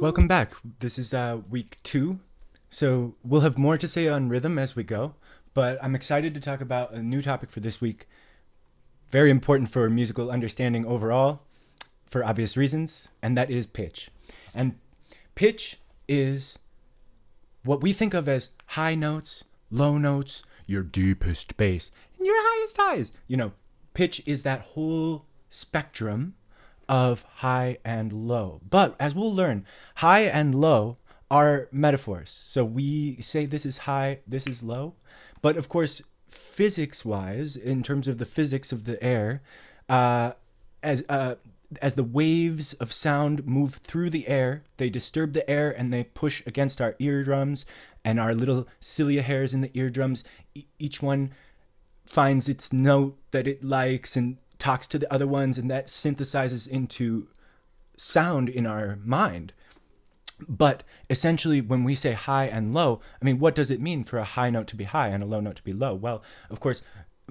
Welcome back. This is week 2. So we'll have more to say on rhythm as we go, but I'm excited to talk about a new topic for this week. Very important for musical understanding overall, for obvious reasons, and that is pitch. And pitch is what we think of as high notes, low notes, your deepest bass, and your highest highs. Pitch is that whole spectrum of high and low. But as we'll learn, high and low are metaphors. So we say this is high, this is low. But of course, physics-wise, in terms of the physics of the air, as the waves of sound move through the air, they disturb the air and they push against our eardrums and our little cilia hairs in the eardrums. Each one finds its note that it likes and talks to the other ones, and that synthesizes into sound in our mind. But essentially, when we say high and low, what does it mean for a high note to be high and a low note to be low? Well, of course,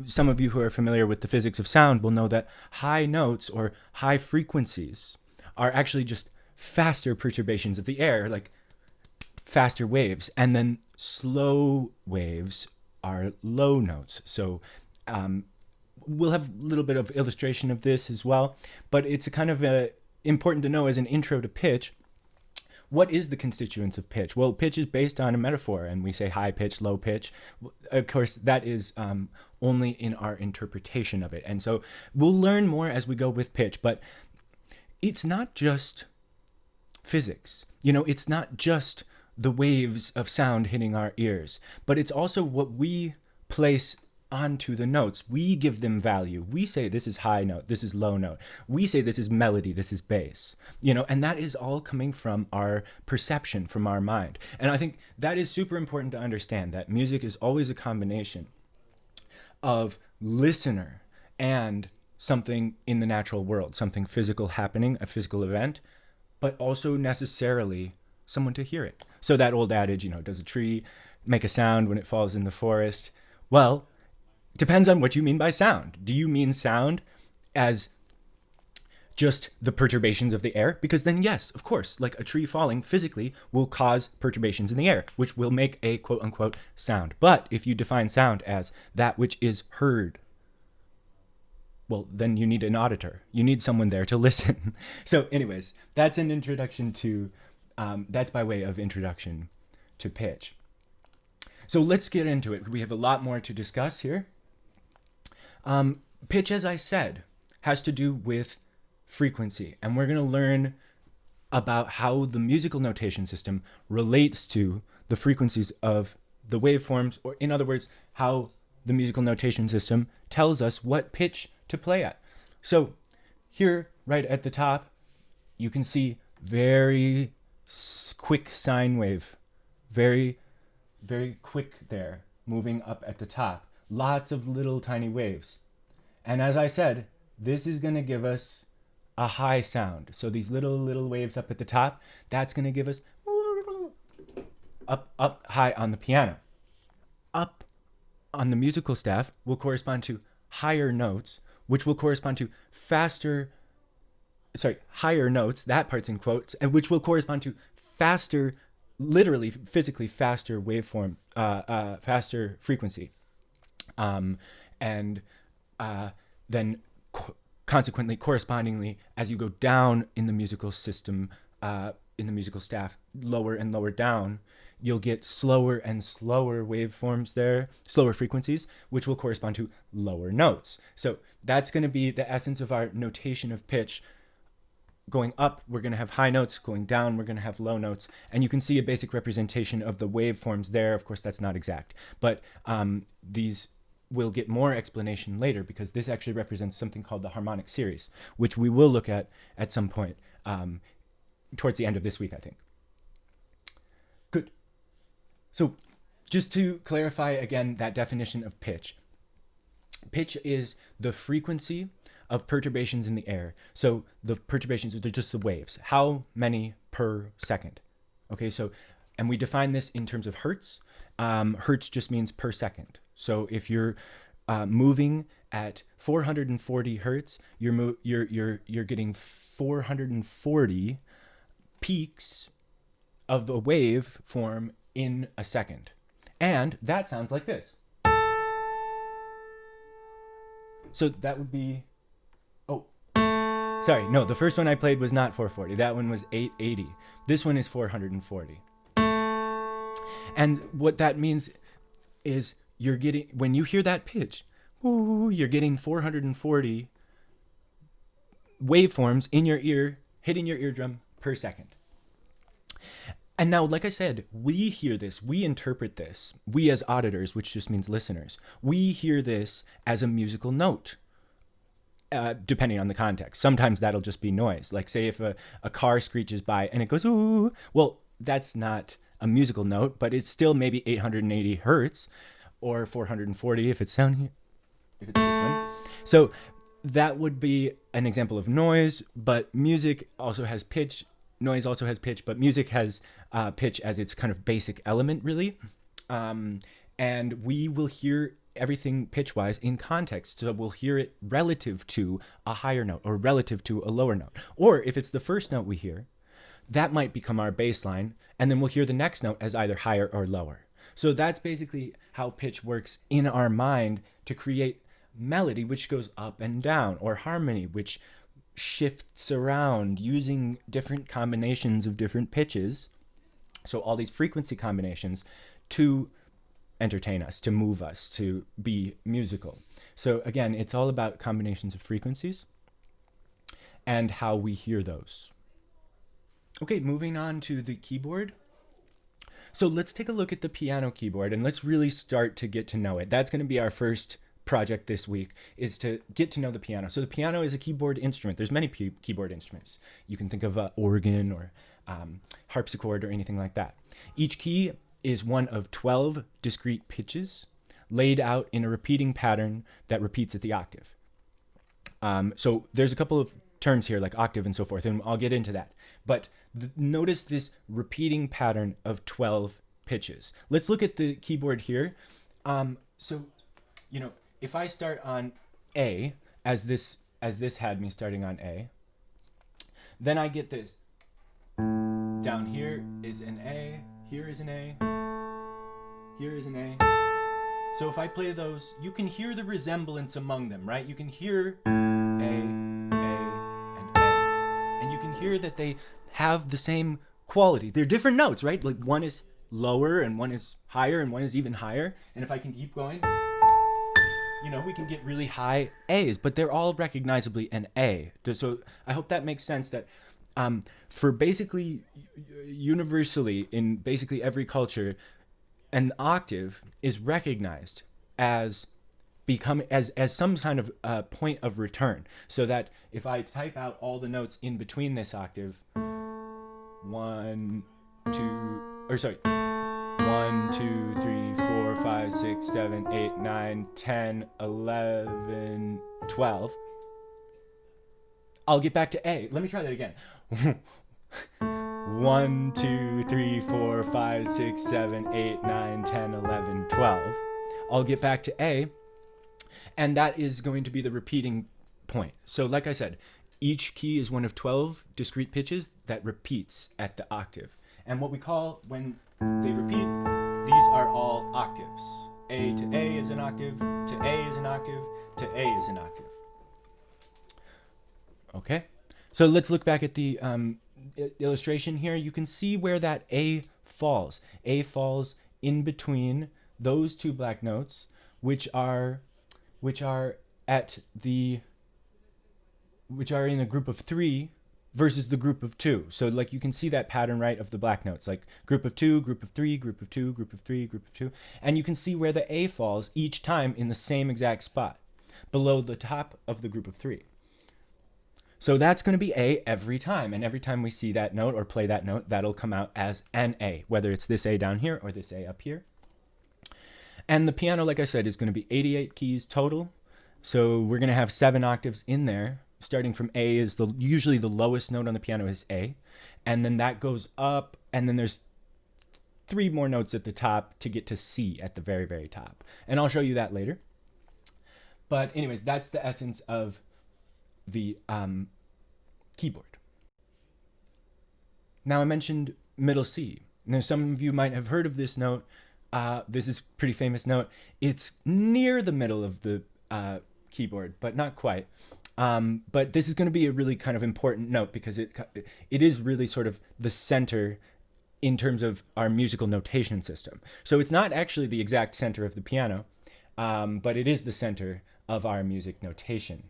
some of you who are familiar with the physics of sound will know that high notes or high frequencies are actually just faster perturbations of the air, like faster waves, and then slow waves are low notes. So we'll have a little bit of illustration of this as well, but it's kind of important to know as an intro to pitch, what is the constituents of pitch? Well, pitch is based on a metaphor, and we say high pitch, low pitch. Of course, that is only in our interpretation of it. And so we'll learn more as we go with pitch, but it's not just physics. It's not just the waves of sound hitting our ears, but it's also what we place onto the notes. We give them value. We say this is high note, this is low note. We say this is melody, this is bass. And that is all coming from our perception, from our mind. And I think that is super important to understand, that music is always a combination of listener and something in the natural world, something physical happening, a physical event, but also necessarily someone to hear it. So that old adage, does a tree make a sound when it falls in the forest? Well, depends on what you mean by sound. Do you mean sound as just the perturbations of the air? Because then, yes, of course, like a tree falling physically will cause perturbations in the air, which will make a quote unquote sound. But if you define sound as that which is heard, well, then you need an auditor. You need someone there to listen. So anyways, that's an introduction to, that's by way of introduction to pitch. So let's get into it. We have a lot more to discuss here. Pitch, as I said, has to do with frequency, and we're going to learn about how the musical notation system relates to the frequencies of the waveforms, or in other words, how the musical notation system tells us what pitch to play at. So here, right at the top, you can see very quick sine wave, very, very quick there, moving up at the top. Lots of little tiny waves. And as I said, this is going to give us a high sound. So these little waves up at the top, that's going to give us up high on the piano. Up on the musical staff will correspond to higher notes, which will correspond to higher notes, that part's in quotes, and which will correspond to faster, literally, physically faster waveform, faster frequency. Then consequently, correspondingly, as you go down in the musical system, in the musical staff, lower and lower down, you'll get slower and slower waveforms there, slower frequencies, which will correspond to lower notes. So that's going to be the essence of our notation of pitch. Going up, we're going to have high notes. Going down, we're going to have low notes. And you can see a basic representation of the waveforms there. Of course, that's not exact. But these will get more explanation later, because this actually represents something called the harmonic series, which we will look at some point towards the end of this week, I think. Good. So just to clarify again that definition of pitch. Pitch is the frequency of perturbations in the air. So the perturbations are just the waves. How many per second? Okay, so, and we define this in terms of hertz. Hertz just means per second. So if you're moving at 440 hertz, you're getting 440 peaks of a wave form in a second. And that sounds like this. So that would be, oh, sorry, no, the first one I played was not 440. That one was 880. This one is 440. And what that means is you're getting, when you hear that pitch, ooh, you're getting 440 waveforms in your ear, hitting your eardrum per second. And now, like I said, we hear this, we interpret this, we as auditors, which just means listeners, we hear this as a musical note, depending on the context. Sometimes that'll just be noise. Like say if a car screeches by and it goes, ooh, well, that's not a musical note, but it's still maybe 880 hertz or 440 if it's down here, if it's this one. So that would be an example of noise, but music also has pitch. Noise also has pitch, but music has pitch as its kind of basic element, really. And we will hear everything pitch-wise in context. So we'll hear it relative to a higher note or relative to a lower note. Or if it's the first note we hear, that might become our baseline, and then we'll hear the next note as either higher or lower. So that's basically how pitch works in our mind to create melody, which goes up and down, or harmony, which shifts around using different combinations of different pitches. So all these frequency combinations to entertain us, to move us, to be musical. So again, it's all about combinations of frequencies and how we hear those. Okay, moving on to the keyboard. So let's take a look at the piano keyboard and let's really start to get to know it. That's going to be our first project this week, is to get to know the piano. So the piano is a keyboard instrument. There's many keyboard instruments. You can think of organ or harpsichord or anything like that. Each key is one of 12 discrete pitches laid out in a repeating pattern that repeats at the octave. So there's a couple of terms here like octave and so forth, and I'll get into that. But notice this repeating pattern of 12 pitches. Let's look at the keyboard here. So, you know, if I start on A, as this had me starting on A, then I get this. Down here is an A, here is an A, here is an A. So if I play those, you can hear the resemblance among them, right? You can hear A, and A. And you can hear that they have the same quality. They're different notes, right? Like one is lower and one is higher and one is even higher. And if I can keep going, you know, we can get really high A's, but they're all recognizably an A. So I hope that makes sense that for basically universally in basically every culture, an octave is recognized as as some kind of point of return. So that if I type out all the notes in between this octave, 1, 2, 3, 4, 5, 6, 7, 8, 9, 10, 11, 12. I'll get back to A. Let me try that again. 1, 2, 3, 4, 5, 6, 7, 8, 9, 10, 11, 12. I'll get back to A, and that is going to be the repeating point. So like I said, each key is one of 12 discrete pitches that repeats at the octave. And what we call, when they repeat, these are all octaves. A to A is an octave, to A is an octave, to A is an octave. Okay, so let's look back at the illustration here. You can see where that A falls. A falls in between those two black notes, which are in a group of 3 versus the group of 2. So like you can see that pattern, right, of the black notes, like group of 2, group of 3, group of 2, group of 3, group of 2. And you can see where the A falls each time in the same exact spot, below the top of the group of 3. So that's going to be A every time. And every time we see that note or play that note, that'll come out as an A, whether it's this A down here or this A up here. And the piano, like I said, is going to be 88 keys total. So we're going to have 7 octaves in there. Starting from A is usually the lowest note on the piano is A. And then that goes up, and then there's 3 more notes at the top to get to C at the very, very top. And I'll show you that later. But anyways, that's the essence of the keyboard. Now I mentioned middle C. Now, some of you might have heard of this note. This is a pretty famous note. It's near the middle of the keyboard, but not quite. But this is going to be a really kind of important note because it is really sort of the center in terms of our musical notation system. So it's not actually the exact center of the piano, but it is the center of our music notation.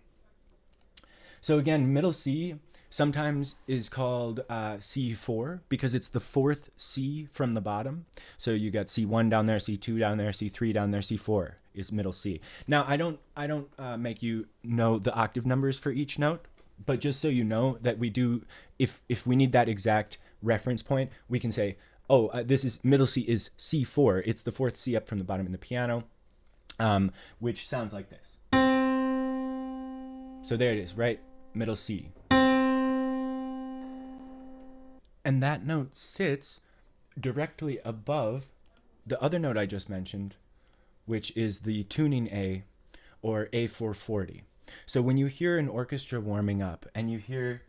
So again, middle C sometimes is called C4 because it's the fourth C from the bottom. So you got C1 down there, C2 down there, C3 down there, C4 is middle C. Now I don't make you know the octave numbers for each note, but just so you know that we do, if we need that exact reference point, we can say, oh, this is middle C is C4. It's the fourth C up from the bottom in the piano, which sounds like this. So there it is, right? Middle C. And that note sits directly above the other note I just mentioned, which is the tuning A, or A440. So when you hear an orchestra warming up and you hear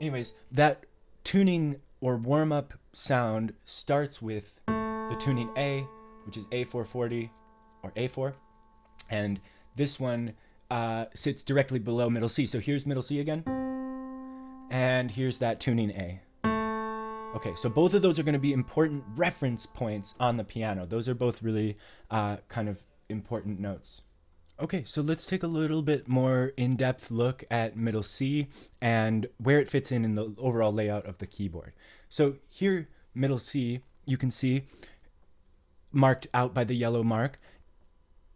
anyways, that tuning or warm-up sound starts with the tuning A, which is A440 or A4, and this one sits directly below middle C. So here's middle C again, and here's that tuning A. Okay, so both of those are going to be important reference points on the piano. Those are both really kind of important notes. Okay, so let's take a little bit more in-depth look at middle C and where it fits in the overall layout of the keyboard. So here, middle C, you can see marked out by the yellow mark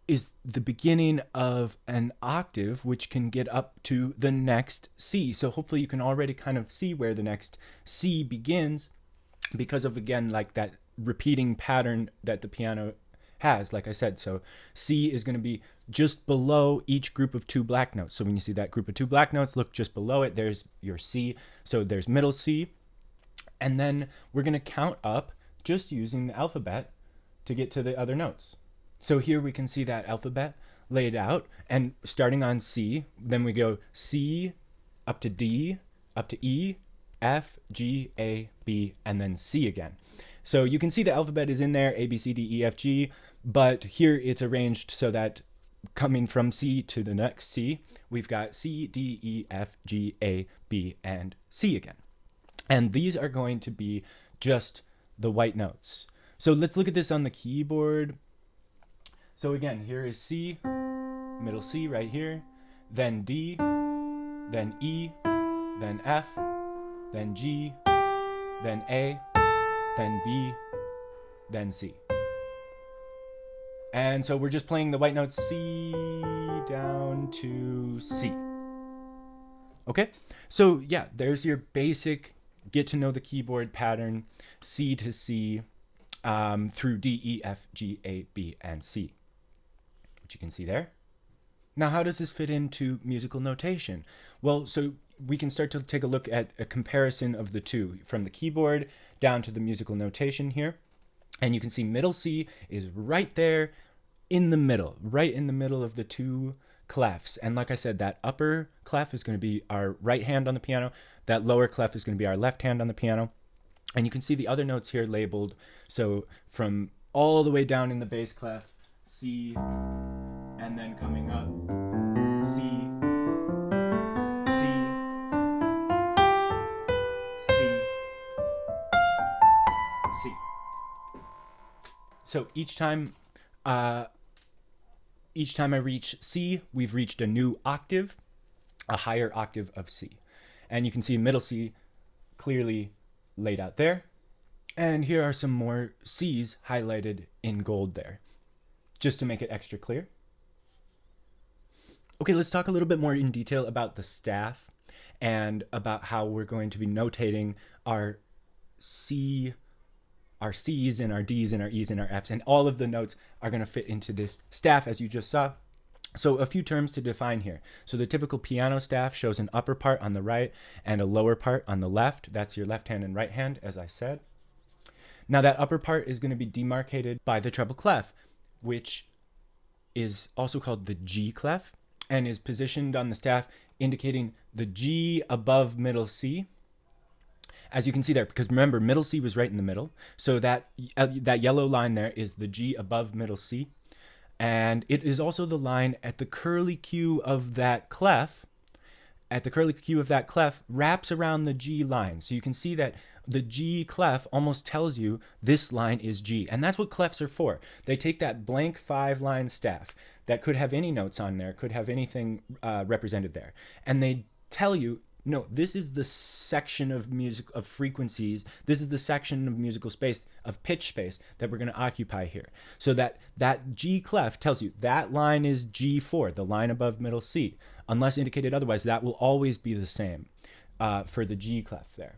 is the beginning of an octave which can get up to the next C. So hopefully you can already kind of see where the next C begins because of, again, like that repeating pattern that the piano has, like I said. So C is going to be just below each group of two black notes. So when you see that group of two black notes, look just below it, there's your C. So there's middle C. And then we're going to count up just using the alphabet to get to the other notes. So here we can see that alphabet laid out, and starting on C, then we go C up to D, up to E, F, G, A, B, and then C again. So you can see the alphabet is in there, A, B, C, D, E, F, G, but here it's arranged so that coming from C to the next C, we've got C, D, E, F, G, A, B, and C again. And these are going to be just the white notes. So let's look at this on the keyboard. So again, here is C, middle C right here, then D, then E, then F, then G, then A, then B, then C. And so we're just playing the white notes C down to C. Okay, so yeah, there's your basic get to know the keyboard pattern, C to C, through D, E, F, G, A, B, and C, which you can see there. Now, how does this fit into musical notation? Well, so we can start to take a look at a comparison of the two, from the keyboard down to the musical notation here. And you can see middle C is right there in the middle, right in the middle of the two clefs. And like I said, that upper clef is going to be our right hand on the piano. That lower clef is going to be our left hand on the piano. And you can see the other notes here labeled. So from all the way down in the bass clef, C, and then coming up, C, C, C, C. So each time I reach C, we've reached a new octave, a higher octave of C. And you can see middle C clearly laid out there. And here are some more C's highlighted in gold there, just to make it extra clear. Okay, let's talk a little bit more in detail about the staff and about how we're going to be notating our C's and our D's and our E's and our F's, and all of the notes are going to fit into this staff as you just saw. So a few terms to define here. So the typical piano staff shows an upper part on the right and a lower part on the left. That's your left hand and right hand, as I said. Now that upper part is going to be demarcated by the treble clef, which is also called the G clef and is positioned on the staff indicating the G above middle C. As you can see there, because remember, middle C was right in the middle. So that yellow line there is the G above middle C. And it is also the line at the curly Q of that clef. At the curly Q of that clef wraps around the G line. So you can see that the G clef almost tells you this line is G. And that's what clefs are for. They take that blank 5-line staff that could have any notes on there, could have anything represented there. And they tell you, no, this is the section of music, of frequencies. This is the section of musical space, of pitch space that we're going to occupy here. So that G clef tells you that line is G4, the line above middle C. Unless indicated otherwise, that will always be the same for the G clef there.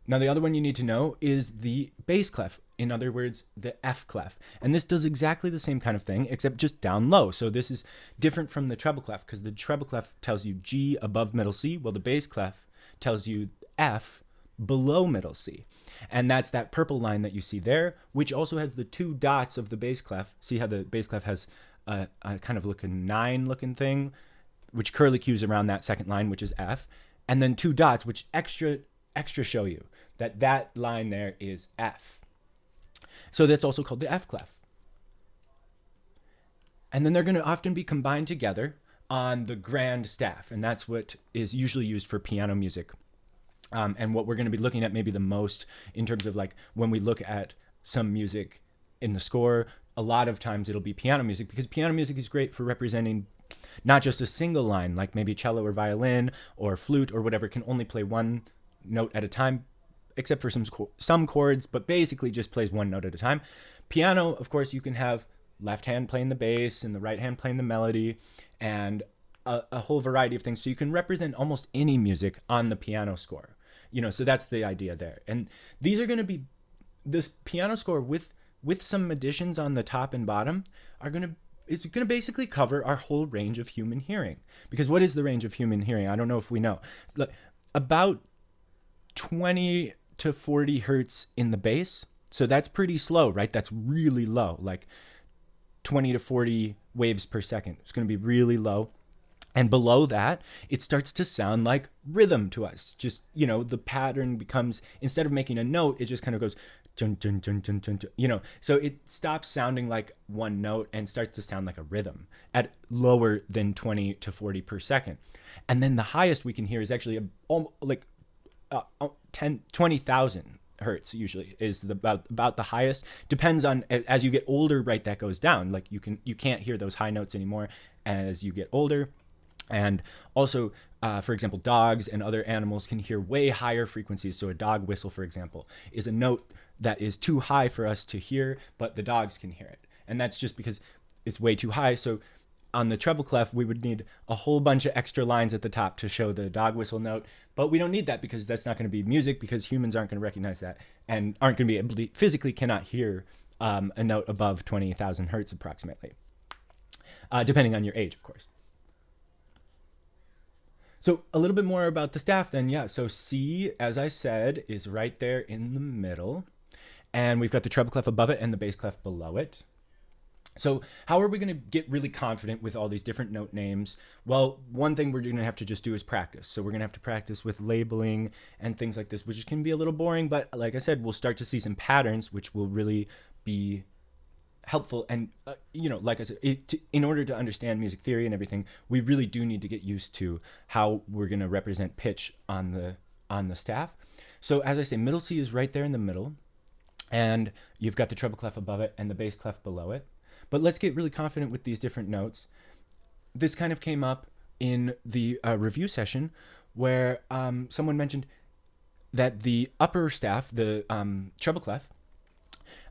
Now, the other one you need to know is the bass clef. In other words, the F clef. And this does exactly the same kind of thing, except just down low. So this is different from the treble clef, because the treble clef tells you G above middle C, while the bass clef tells you F below middle C. And that's that purple line that you see there, which also has the 2 dots of the bass clef. See how the bass clef has a kind of like a 9-looking thing, which curly cues around that second line, which is F. And then 2 dots, which extra show you that line there is F. So that's also called the F clef. And then they're going to often be combined together on the grand staff, and that's what is usually used for piano music. And what we're going to be looking at maybe the most in terms of like when we look at some music in the score, a lot of times it'll be piano music, because piano music is great for representing not just a single line, like maybe cello or violin or flute or whatever can only play one note at a time, except for some chords, but basically just plays one note at a time. Piano, of course, you can have left hand playing the bass and the right hand playing the melody and a whole variety of things. So you can represent almost any music on the piano score, so that's the idea there. And these are going to be, this piano score with some additions on the top and bottom is going to basically cover our whole range of human hearing. Because what is the range of human hearing? I don't know if we know. About 20 to 40 hertz in the bass. So that's pretty slow, right? That's really low, like 20 to 40 waves per second. It's going to be really low. And below that, it starts to sound like rhythm to us. Just, the pattern becomes, instead of making a note, it just kind of goes, dun, dun, dun, dun, dun, dun, so it stops sounding like one note and starts to sound like a rhythm at lower than 20 to 40 per second. And then the highest we can hear is actually like 20,000 hertz usually is about the highest. Depends on, as you get older, right, that goes down. Like you can't hear those high notes anymore as you get older. And also, for example, dogs and other animals can hear way higher frequencies. So a dog whistle, for example, is a note that is too high for us to hear, but the dogs can hear it. And that's just because it's way too high. So on the treble clef, we would need a whole bunch of extra lines at the top to show the dog whistle note. But we don't need that, because that's not going to be music, because humans aren't going to recognize that and aren't going to be able to, physically cannot hear a note above 20,000 hertz approximately, depending on your age, of course. So a little bit more about the staff then. Yeah, so C, as I said, is right there in the middle. And we've got the treble clef above it and the bass clef below it. So how are we going to get really confident with all these different note names? Well, one thing we're going to have to just do is practice. So we're going to have to practice with labeling and things like this, which can be a little boring. But like I said, we'll start to see some patterns, which will really be helpful. And, like I said, in order to understand music theory and everything, we really do need to get used to how we're going to represent pitch on the staff. So as I say, middle C is right there in the middle. And you've got the treble clef above it and the bass clef below it. But let's get really confident with these different notes. This kind of came up in the review session where someone mentioned that the upper staff, the treble clef,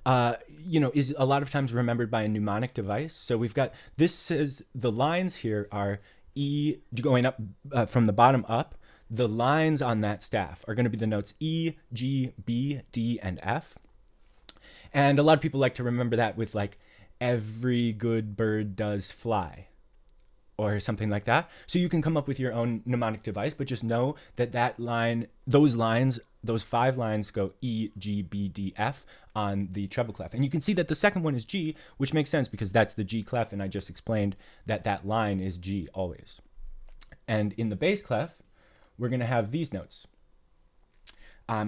is a lot of times remembered by a mnemonic device. So we've got, this says the lines here are E, going up from the bottom up. The lines on that staff are going to be the notes E, G, B, D, and F. And a lot of people like to remember that with like, every good bird does fly, or something like that. So you can come up with your own mnemonic device, but just know that those 5 lines go E, G, B, D, F on the treble clef. And you can see that the second one is G, which makes sense because that's the G clef, and I just explained that that line is G always. And in the bass clef, we're going to have these notes.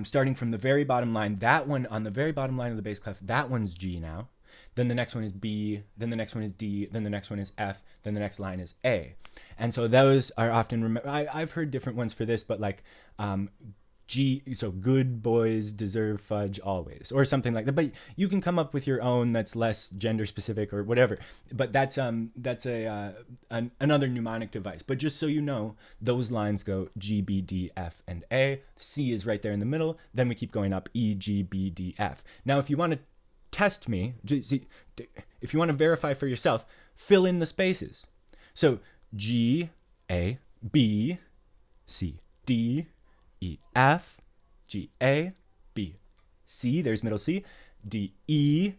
Starting from the very bottom line, that one on the very bottom line of the bass clef, that one's G now. Then the next one is B, then the next one is D, then the next one is F, then the next line is A. And so those are often, I've heard different ones for this, but like G, so good boys deserve fudge always, or something like that. But you can come up with your own that's less gender specific or whatever. But that's another mnemonic device. But just so you know, those lines go G, B, D, F, and A. C is right there in the middle. Then we keep going up E, G, B, D, F. Now, if you want to test me, if you want to verify for yourself, fill in the spaces. So G, A, B, C, D, E, F, G, A, B, C, there's middle C, D, E,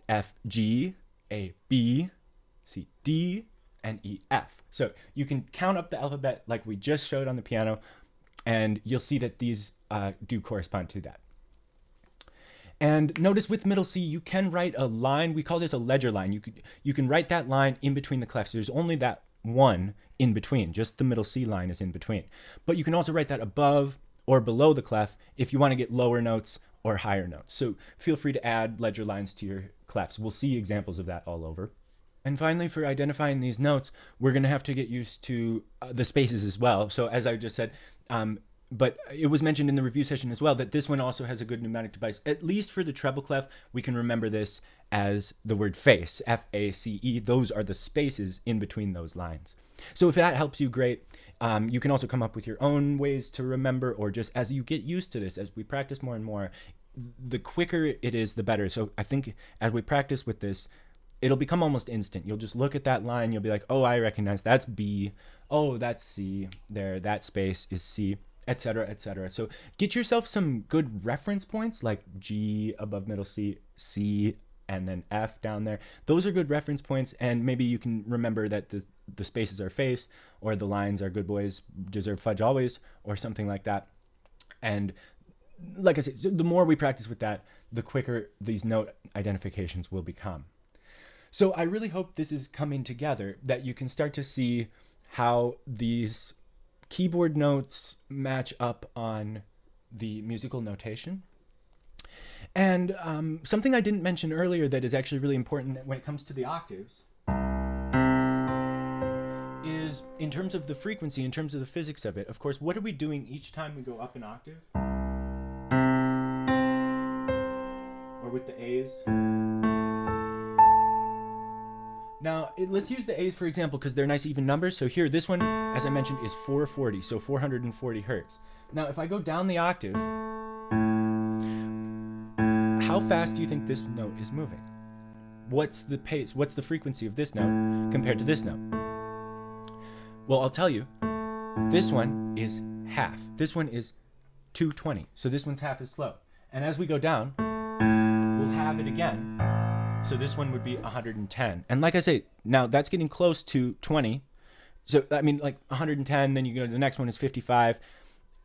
F, G, A, B, C, D, and E, F. So you can count up the alphabet like we just showed on the piano, and you'll see that these do correspond to that. And notice with middle C, you can write a line. We call this a ledger line. You can write that line in between the clefs. There's only that one in between, just the middle C line is in between. But you can also write that above or below the clef if you want to get lower notes or higher notes. So feel free to add ledger lines to your clefs. We'll see examples of that all over. And finally, for identifying these notes, we're going to have to get used to the spaces as well. So as I just said, but it was mentioned in the review session as well that this one also has a good mnemonic device. At least for the treble clef, we can remember this as the word face, F-A-C-E. Those are the spaces in between those lines. So if that helps you, great. You can also come up with your own ways to remember, or just as you get used to this, as we practice more and more, the quicker it is, the better. So I think as we practice with this, it'll become almost instant. You'll just look at that line. You'll be like, oh, I recognize that's B. Oh, that's C. There, that space is C, etc., etc. So get yourself some good reference points like G above middle C, C, and then F down there. Those are good reference points, and maybe you can remember that the spaces are face, or the lines are good boys deserve fudge always, or something like that. And like I said, so the more we practice with that, the quicker these note identifications will become. So I really hope this is coming together, that you can start to see how these keyboard notes match up on the musical notation. And something I didn't mention earlier that is actually really important when it comes to the octaves is in terms of the frequency, in terms of the physics of it. Of course, what are we doing each time we go up an octave? Or with the A's? Now, let's use the A's for example, because they're nice even numbers. So here, this one, as I mentioned, is 440, so 440 hertz. Now, if I go down the octave, how fast do you think this note is moving? What's the pace? What's the frequency of this note compared to this note? Well, I'll tell you, this one is half. This one is 220, so this one's half as slow. And as we go down, we'll have it again. So this one would be 110. And like I say, now that's getting close to 20. So, I mean, like 110, then you go to the next one is 55.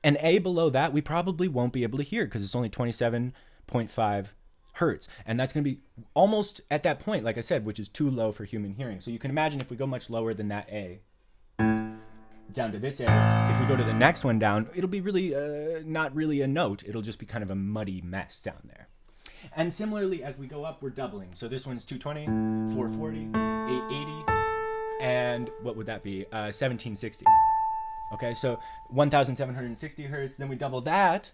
And A below that, we probably won't be able to hear because it's only 27.5 hertz. And that's going to be almost at that point, like I said, which is too low for human hearing. So you can imagine if we go much lower than that A, down to this A, if we go to the next one down, it'll be really not really a note. It'll just be kind of a muddy mess down there. And similarly, as we go up, we're doubling. So this one's 220, 440, 880, and what would that be? 1760. Okay, so 1760 hertz. Then we double that.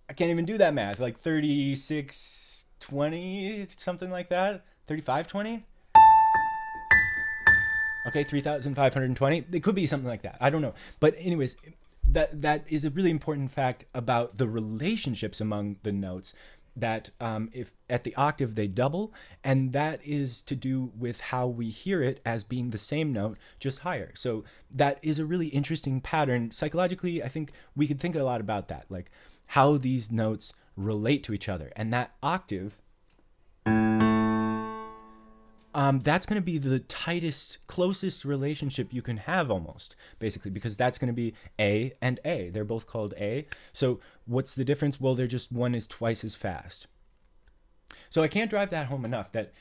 I can't even do that math. Like 3620, something like that. 3520. Okay, 3520. It could be something like that. I don't know. But anyways, that is a really important fact about the relationships among the notes. That if at the octave they double, and that is to do with how we hear it as being the same note, just higher. So that is a really interesting pattern. Psychologically, I think we could think a lot about that, like how these notes relate to each other. And that octave, that's going to be the tightest, closest relationship you can have almost, basically, because that's going to be A and A. They're both called A. So what's the difference? Well, they're just, one is twice as fast. So I can't drive that home enough that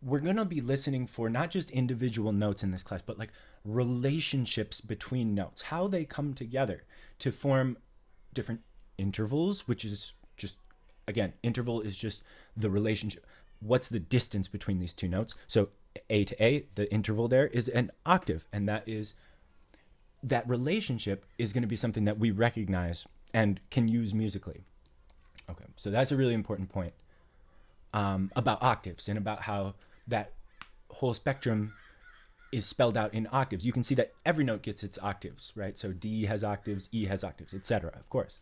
we're going to be listening for not just individual notes in this class, but like relationships between notes, how they come together to form different intervals, which is just, again, interval is just the relationship. What's the distance between these two notes? So A to A, the interval there is an octave, and that relationship is going to be something that we recognize and can use musically. Okay, so that's a really important point about octaves and about how that whole spectrum is spelled out in octaves. You can see that every note gets its octaves, right? So D has octaves, E has octaves, etc., of course.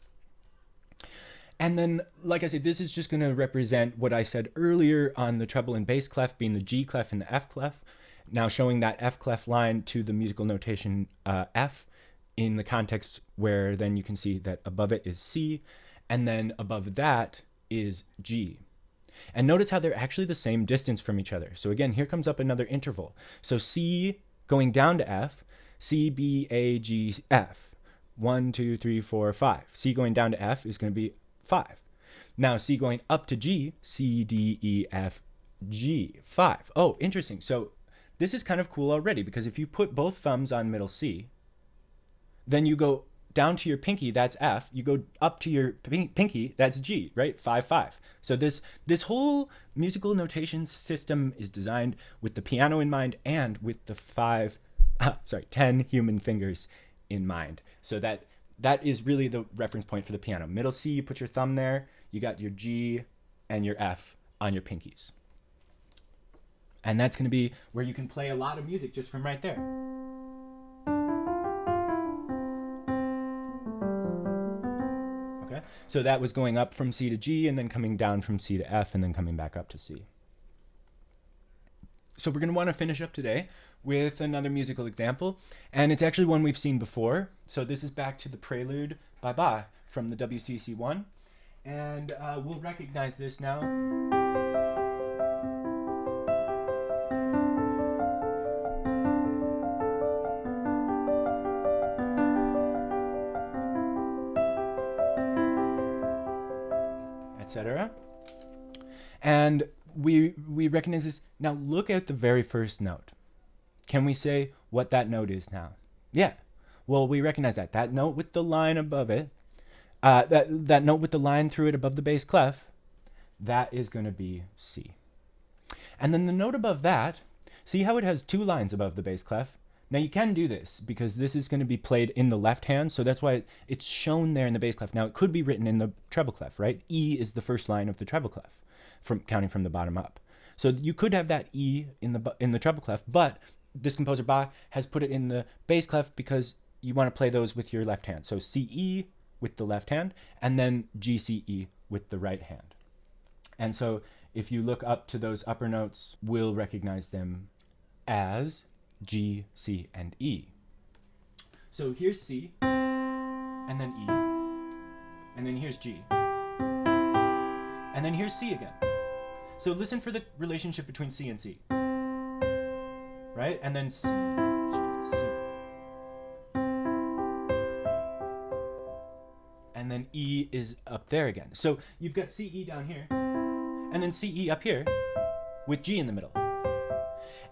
And then, like I said, this is just going to represent what I said earlier on the treble and bass clef being the G clef and the F clef. Now showing that F clef line to the musical notation F in the context where then you can see that above it is C, and then above that is G. And notice how they're actually the same distance from each other. So again, here comes up another interval. So C going down to F, C, B, A, G, F. 1, 2, 3, 4, 5. C going down to F is going to be 5. Now C going up to G, C, D, E, F, G, 5. Oh, interesting. So this is kind of cool already, because if you put both thumbs on middle C, then you go down to your pinky, that's F. You go up to your pinky, that's G, right? 5, 5. So this whole musical notation system is designed with the piano in mind and with the 10 human fingers in mind. So that is really the reference point for the piano. Middle C, you put your thumb there, you got your G and your F on your pinkies. And that's going to be where you can play a lot of music just from right there. Okay, so that was going up from C to G and then coming down from C to F and then coming back up to C. So we're going to want to finish up today with another musical example, and it's actually one we've seen before. So this is back to the Prelude by Bach from the WCC 1, and we'll recognize this now. Etc. And we recognize this. Now look at the very first note. Can we say what that note is now? Yeah. Well, we recognize that note with the line above it, that note with the line through it above the bass clef, that is going to be C. And then the note above that, see how it has two lines above the bass clef? Now you can do this because this is going to be played in the left hand, so that's why it's shown there in the bass clef. Now it could be written in the treble clef, right? E is the first line of the treble clef, counting from the bottom up. So you could have that E in the treble clef, but this composer Bach has put it in the bass clef because you want to play those with your left hand. So CE with the left hand, and then GCE with the right hand. And so if you look up to those upper notes, we'll recognize them as G, C, and E. So here's C, and then E, and then here's G, and then here's C again. So listen for the relationship between C and C, right? And then C, G, C. And then E is up there again. So you've got CE down here, and then CE up here, with G in the middle.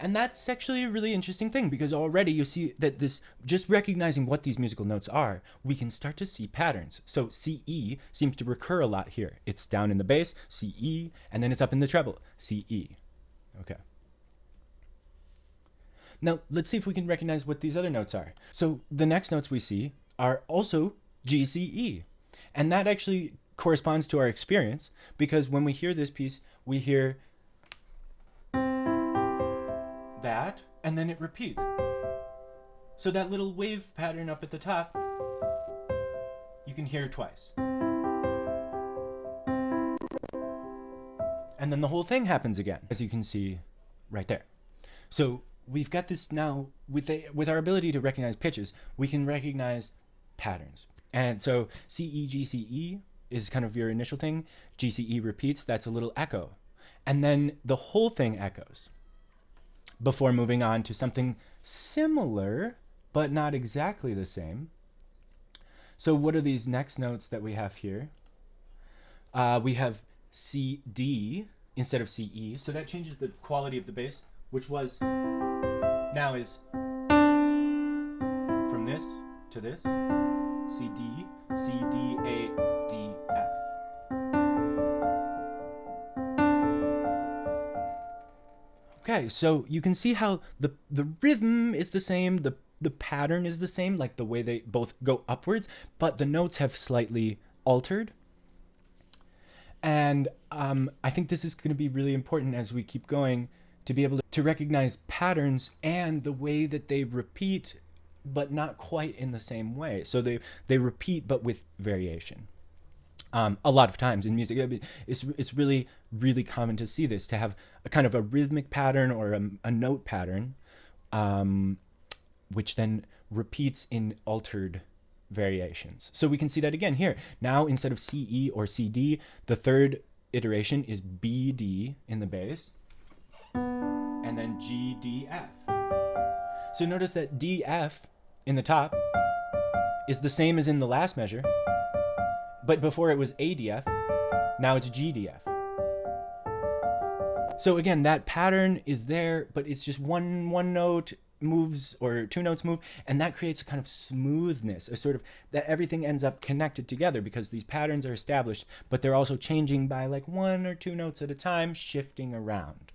And that's actually a really interesting thing, because already you see that just recognizing what these musical notes are, we can start to see patterns. So CE seems to recur a lot here. It's down in the bass, CE, and then it's up in the treble, CE. Okay. Now let's see if we can recognize what these other notes are. So the next notes we see are also GCE. And that actually corresponds to our experience, because when we hear this piece, we hear that, and then it repeats. So that little wave pattern up at the top, you can hear twice. And then the whole thing happens again, as you can see right there. So we've got this now, with our ability to recognize pitches, we can recognize patterns. And so CE, GCE is kind of your initial thing. GCE repeats, that's a little echo. And then the whole thing echoes, before moving on to something similar, but not exactly the same. So what are these next notes that we have here? We have C, D, instead of CE. So that changes the quality of the bass, which was, now is from this to this, C, D, C, D, A, D, F. Okay, so you can see how the rhythm is the same, the pattern is the same, like the way they both go upwards, but the notes have slightly altered. And I think this is going to be really important as we keep going, to be able to recognize patterns and the way that they repeat, but not quite in the same way. So they repeat, but with variation. A lot of times in music, it's really, really common to see this, to have a kind of a rhythmic pattern or a note pattern, which then repeats in altered variations. So we can see that again here. Now, instead of CE or CD, the third iteration is BD in the bass, and then GDF. So notice that DF in the top is the same as in the last measure, but before it was ADF, now it's GDF. So again, that pattern is there, but it's just one note moves, or two notes move, and that creates a kind of smoothness, a sort of, that everything ends up connected together because these patterns are established, but they're also changing by like one or two notes at a time, shifting around.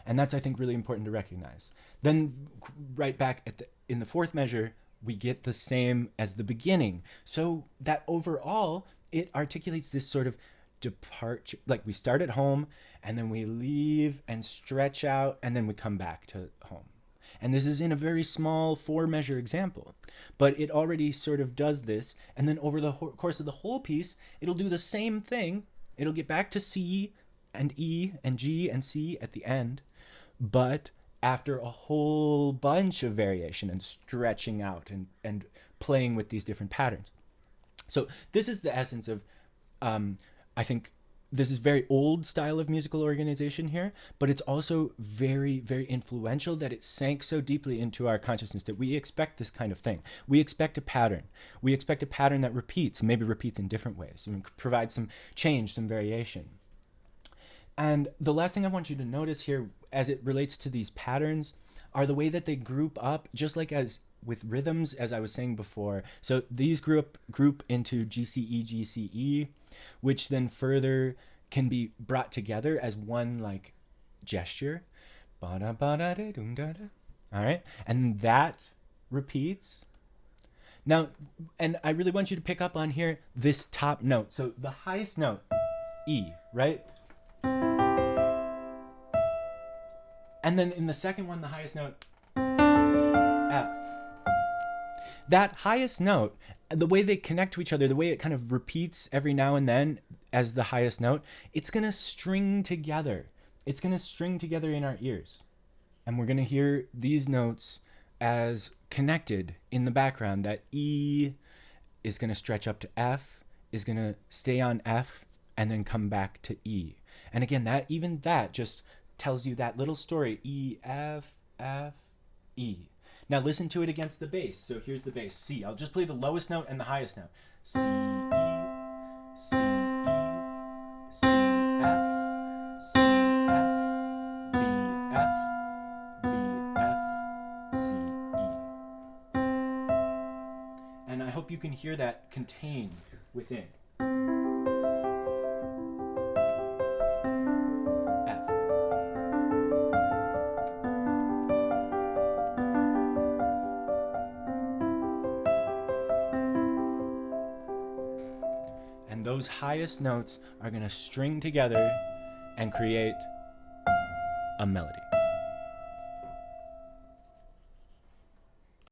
And that's, I think, really important to recognize. Then right back in the fourth measure, we get the same as the beginning. So that overall, it articulates this sort of departure, like we start at home and then we leave and stretch out and then we come back to home. And this is in a very small 4-measure example, but it already sort of does this. And then over the course of the whole piece, it'll do the same thing. It'll get back to C and E and G and C at the end, but after a whole bunch of variation and stretching out and playing with these different patterns. So this is the essence of, I think, this is very old style of musical organization here, but it's also very, very influential, that it sank so deeply into our consciousness that we expect this kind of thing. We expect a pattern. We expect a pattern that repeats, maybe repeats in different ways, and provides some change, some variation. And the last thing I want you to notice here, as it relates to these patterns, are the way that they group up, just like as with rhythms, as I was saying before. So these group into GCE, GCE, which then further can be brought together as one like gesture. All right, and that repeats. Now, and I really want you to pick up on here this top note. So the highest note, E, right? And then in the second one, the highest note, F. That highest note, the way they connect to each other, the way it kind of repeats every now and then as the highest note, it's going to string together. It's going to string together in our ears. And we're going to hear these notes as connected in the background. That E is going to stretch up to F, is going to stay on F, and then come back to E. And again, that just tells you that little story, E, F, F, E. Now listen to it against the bass. So here's the bass, C. I'll just play the lowest note and the highest note. C, E, C, E, C, F, C, F, B, F, B, F, C, E. And I hope you can hear that contained within. Those highest notes are going to string together and create a melody.